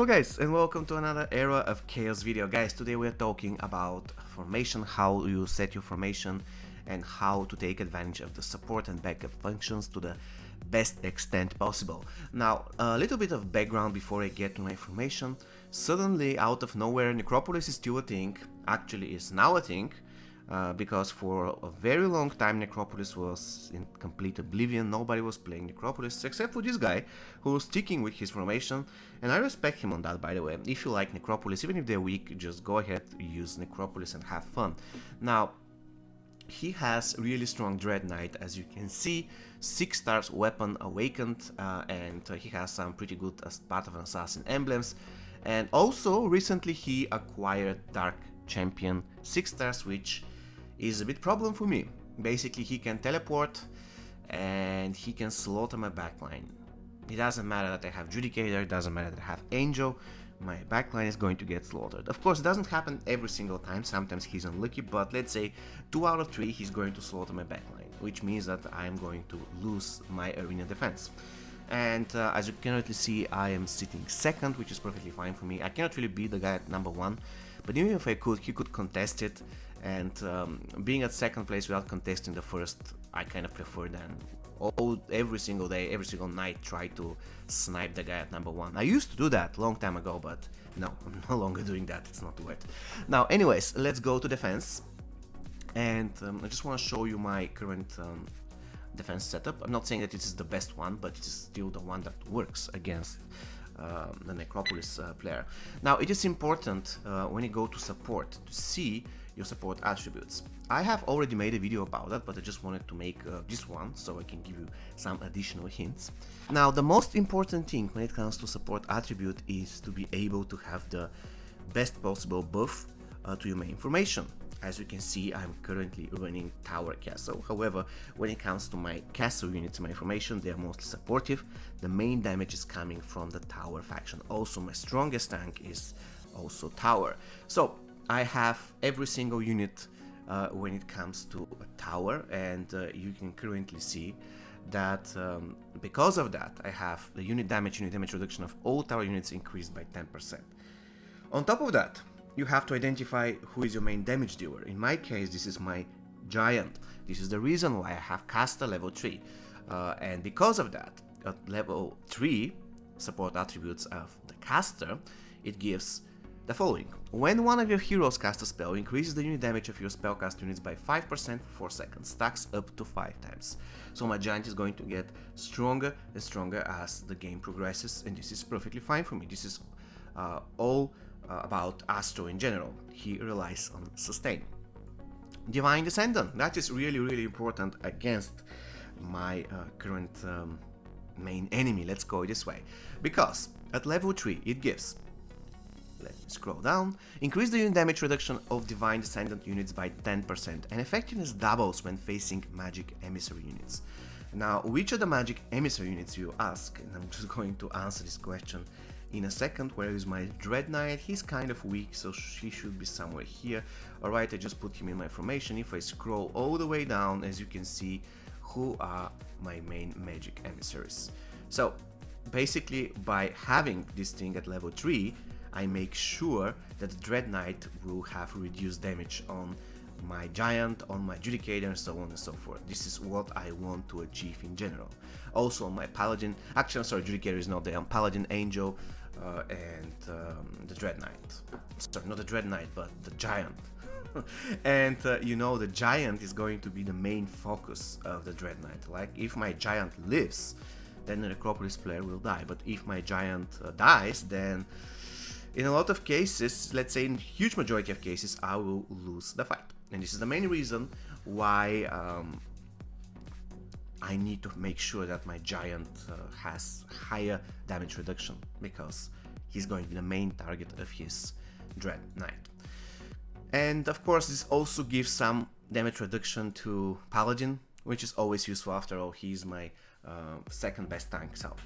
Guys, and welcome to another era of chaos video. Guys, today we're talking about formation, how you set your formation and how to take advantage of the support and backup functions to the best extent possible. Now, a little bit of background before I get to my formation. Suddenly, out of nowhere, Necropolis is still a thing, actually is now a thing, because for a very long time Necropolis was in complete oblivion. Nobody was playing Necropolis except for this guy who was sticking with his formation, and I respect him on that, by the way. If you like Necropolis, even if they're weak, just go ahead, use Necropolis and have fun. Now, he has really strong Dread Knight, as you can see, 6 stars weapon awakened, and he has some pretty good as part of an assassin emblems, and also recently he acquired Dark Champion 6 stars, which is a bit problem for me. Basically, he can teleport and he can slaughter my backline. It doesn't matter that I have Judicator, it doesn't matter that I have Angel, my backline is going to get slaughtered. Of course, it doesn't happen every single time, sometimes he's unlucky, but let's say 2 out of 3 he's going to slaughter my backline, which means that I'm going to lose my arena defense. And as you can currently see, I am sitting second, which is perfectly fine for me. I cannot really beat the guy at number 1, but even if I could, he could contest it, and being at second place without contesting the first, I kind of prefer than every single day, every single night try to snipe the guy at number 1. I used to do that long time ago, but no, I'm no longer doing that, it's not worth it. Now, anyways, let's go to defense, and I just want to show you my current defense setup. I'm not saying that it is the best one, but it is still the one that works against the Necropolis player. Now, it is important when you go to support to see your support attributes. I have already made a video about that, but I just wanted to make this one so I can give you some additional hints. Now, the most important thing when it comes to support attribute is to be able to have the best possible buff to your main formation. As you can see, I'm currently running Tower Castle. However, when it comes to my castle units in my formation, they are mostly supportive. The main damage is coming from the Tower faction. Also, my strongest tank is also Tower. So I have every single unit when it comes to a Tower, and you can currently see that because of that, I have the unit damage reduction of all Tower units increased by 10%. On top of that, you have to identify who is your main damage dealer. In my case, this is my Giant. This is the reason why I have Caster level 3. And because of that, at level 3 support attributes of the Caster, it gives the following. When one of your heroes casts a spell, increases the unit damage of your spellcast units by 5% for 4 seconds, stacks up to 5 times. So my Giant is going to get stronger and stronger as the game progresses, and this is perfectly fine for me. This is all about Astro in general. He relies on sustain. Divine Descendant, that is really important against my current main enemy, let's go this way, because at level 3 it gives, let me scroll down, increase the unit damage reduction of Divine Descendant units by 10%, and effectiveness doubles when facing Magic Emissary units. Now, which are the Magic Emissary units, you ask, and I'm just going to answer this question in a second. Where is my Dread Knight? He's kind of weak, so he should be somewhere here. Alright, I just put him in my formation. If I scroll all the way down, as you can see, who are my main Magic Emissaries. So, basically, by having this thing at level 3, I make sure that the Dread Knight will have reduced damage on my Giant, on my Judicator, and so on and so forth. This is what I want to achieve in general. Also on my Paladin, actually I'm sorry, Judicator is not there, on Paladin, Angel, and the Dread Knight. Sorry, not the Dread Knight, but the Giant. And you know, the Giant is going to be the main focus of the Dread Knight. Like, if my Giant lives, then the Necropolis player will die, but if my Giant dies, then in a lot of cases, let's say in huge majority of cases, I will lose the fight. And this is the main reason why I need to make sure that my Giant has higher damage reduction, because he's going to be the main target of his Dread Knight. And of course, this also gives some damage reduction to Paladin, which is always useful. After all, he's my second best tank, so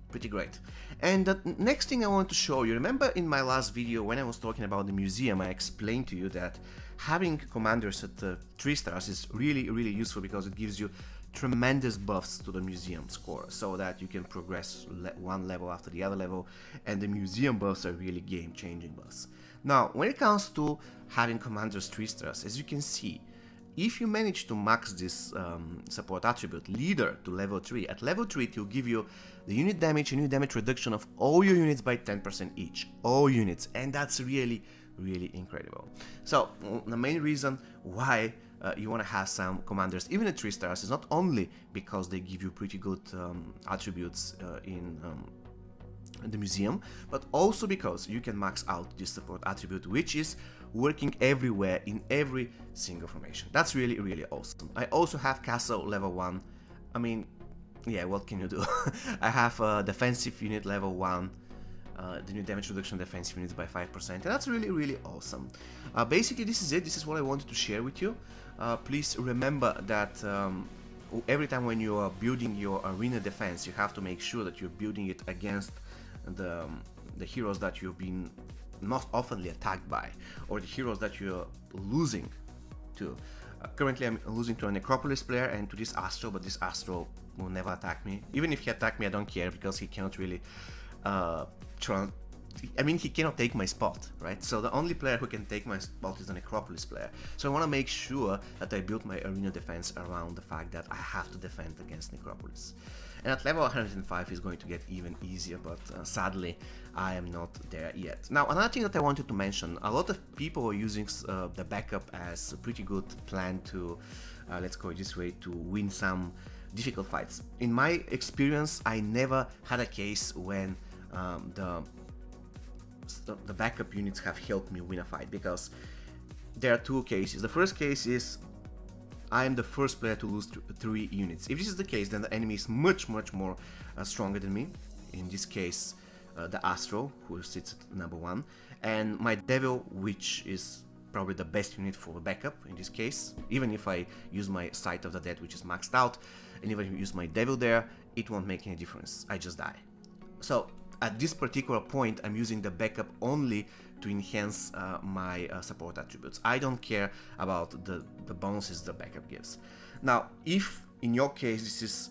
pretty great. And the next thing I want to show you, remember in my last video when I was talking about the museum, I explained to you that having commanders at 3 stars is really useful, because it gives you tremendous buffs to the museum score, so that you can progress one level after the other level, and the museum buffs are really game-changing buffs. Now, when it comes to having Commander's 3 stars, as you can see, if you manage to max this support attribute leader to level 3, at level 3 it will give you the unit damage and unit damage reduction of all your units by 10% each. All units, and that's really, really incredible. So the main reason why you want to have some commanders even at 3 stars is not only because they give you pretty good attributes in the museum, but also because you can max out this support attribute, which is working everywhere in every single formation. That's really, really awesome. I also have castle level 1. I mean, yeah, what can you do? I have a defensive unit level 1, the new damage reduction defensive units by 5%, and that's really, really awesome. Basically, this is it. This is what I wanted to share with you. Please remember that every time when you are building your arena defense, you have to make sure that you're building it against the heroes that you've been most oftenly attacked by, or the heroes that you're losing to. Currently I'm losing to a Necropolis player and to this Astro, but this Astro will never attack me. Even if he attacked me, I don't care, because he cannot really he cannot take my spot, right? So the only player who can take my spot is the Necropolis player. So I want to make sure that I build my arena defense around the fact that I have to defend against Necropolis. And at level 105 is going to get even easier, but sadly I am not there yet. Now, another thing that I wanted to mention, a lot of people are using the backup as a pretty good plan to, let's go this way, to win some difficult fights. In my experience, I never had a case when the backup units have helped me win a fight, because there are two cases. The first case is I am the first player to lose 3 units. If this is the case, then the enemy is much more stronger than me. In this case, the Astro, who sits at number 1, and my Devil, which is probably the best unit for backup in this case. Even if I use my Sight of the Dead, which is maxed out, and even if I use my Devil there, it won't make any difference. I just die. So at this particular point, I'm using the backup only to enhance my support attributes. I don't care about the bonuses the backup gives. Now, if in your case this is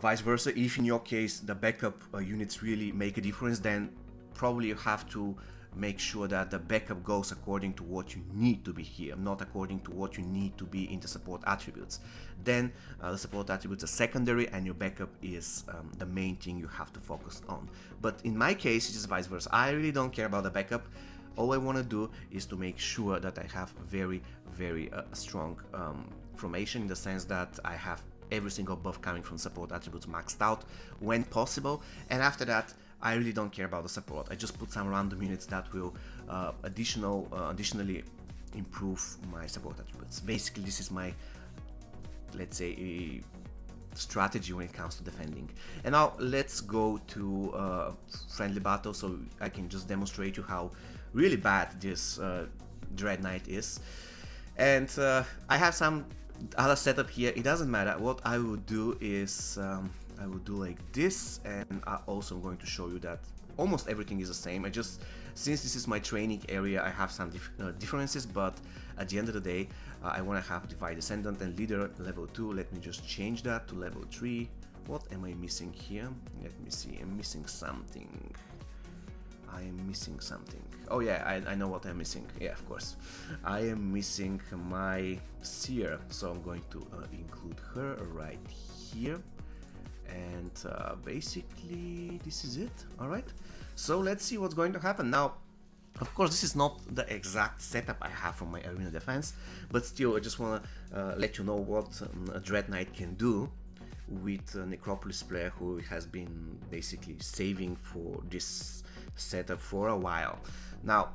vice versa, if in your case the backup units really make a difference, then probably you have to make sure that the backup goes according to what you need to be here, not according to what you need to be in the support attributes. Then the support attributes are secondary and your backup is the main thing you have to focus on. But in my case, it is vice versa. I really don't care about the backup. All I want to do is to make sure that I have very strong formation, in the sense that I have every single buff coming from support attributes maxed out when possible, and after that I really don't care about the support. I just put some random units that will additionally improve my support attributes. Basically, this is my, let's say, strategy when it comes to defending. And now let's go to friendly battle, so I can just demonstrate you how really bad this Dread Knight is. And I have some other setup here. It doesn't matter. What I would do is I will do like this, and I also am going to show you that almost everything is the same. Since this is my training area, I have some differences, but at the end of the day, I want to have Divine Descendant and Leader level 2. Let me just change that to level 3. What am I missing here? Let me see. I'm missing something. Oh yeah, I know what I'm missing. Yeah, of course. I am missing my Seer, so I'm going to include her right here. And basically this is it. Alright, so let's see what's going to happen. Now, of course, this is not the exact setup I have for my arena defense, but still I just want to let you know what a Dread Knight can do with a Necropolis player who has been basically saving for this setup for a while. Now,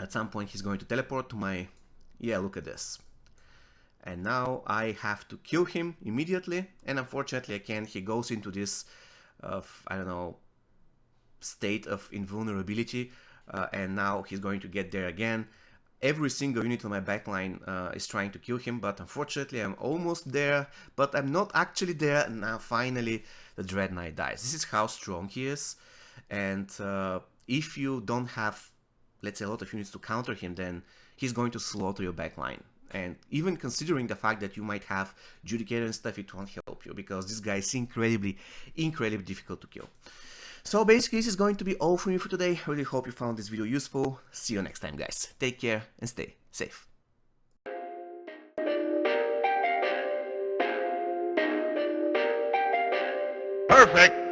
at some point he's going to teleport to my... yeah, look at this. And now I have to kill him immediately, and unfortunately I can't. He goes into this, I don't know, state of invulnerability, and now he's going to get there again. Every single unit on my backline is trying to kill him, but unfortunately I'm almost there, but I'm not actually there, and now finally the Dread Knight dies. This is how strong he is, and if you don't have, let's say, a lot of units to counter him, then he's going to slaughter your backline. And even considering the fact that you might have Judicator and stuff, it won't help you, because this guy is incredibly difficult to kill. So basically, this is going to be all from me for today. I really hope you found this video useful. See you next time, guys. Take care and stay safe. Perfect.